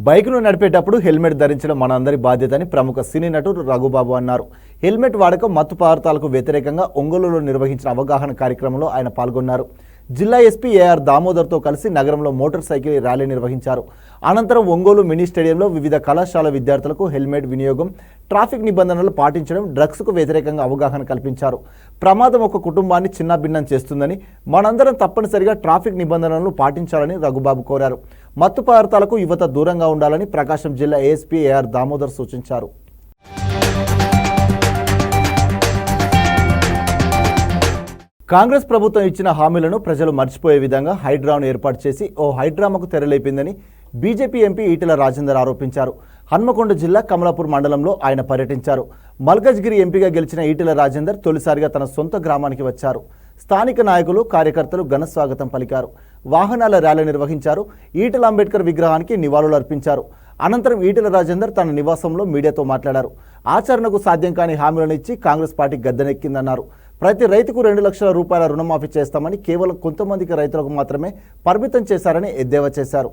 బైక్ను నడిపేటప్పుడు హెల్మెట్ ధరించడం మనందరి బాధ్యతని ప్రముఖ సినీ నటుడు రఘుబాబు అన్నారు. హెల్మెట్ వాడకం మత్తు పదార్థాలకు వ్యతిరేకంగా ఒంగోలులో నిర్వహించిన అవగాహన కార్యక్రమంలో ఆయన పాల్గొన్నారు. జిల్లా ఎస్పీ ఏఆర్ దామోదర్తో కలిసి నగరంలో మోటార్ సైకిల్ ర్యాలీ నిర్వహించారు. అనంతరం ఒంగోలు మినీ స్టేడియంలో వివిధ కళాశాల విద్యార్థులకు హెల్మెట్ వినియోగం, ట్రాఫిక్ నిబంధనలు పాటించడం, డ్రగ్స్కు వ్యతిరేకంగా అవగాహన కల్పించారు. ప్రమాదం ఒక కుటుంబాన్ని చిన్నాభిన్నం చేస్తుందని, మనందరం తప్పనిసరిగా ట్రాఫిక్ నిబంధనలను పాటించాలని రఘుబాబు కోరారు. మత్తు పదార్థాలకు యువత దూరంగా ఉండాలని ప్రకాశం జిల్లా ఏఎస్పీ ఏఆర్ దామోదర్ సూచించారు. కాంగ్రెస్ ప్రభుత్వం ఇచ్చిన హామీలను ప్రజలు మర్చిపోయే విధంగా హైడ్రాను ఏర్పాటు చేసి ఓ హైడ్రామాకు తెరలేపిందని బీజేపీ ఎంపీ ఈటెల రాజేందర్ ఆరోపించారు. హన్మకొండ జిల్లా కమలాపూర్ మండలంలో ఆయన పర్యటించారు. మల్కజ్గిరి ఎంపీగా గెలిచిన ఈటెల రాజేందర్ తొలిసారిగా తన సొంత గ్రామానికి వచ్చారు. స్థానిక నాయకులు, కార్యకర్తలు ఘన స్వాగతం పలికారు. వాహనాల ర్యాలీ నిర్వహించారు. ఈటెల అంబేద్కర్ విగ్రహానికి నివాళులు అర్పించారు. అనంతరం ఈటెల రాజేందర్ తన నివాసంలో మీడియాతో మాట్లాడారు. ఆచరణకు సాధ్యం కాని హామీలను ఇచ్చి కాంగ్రెస్ పార్టీ గద్దెనెక్కిందన్నారు. ప్రతి రైతుకు 2 లక్షల రూపాయల రుణమాఫీ చేస్తామని కేవలం కొంతమందికి రైతులకు మాత్రమే పరిమితం చేశారని ఎద్దేవా చేశారు.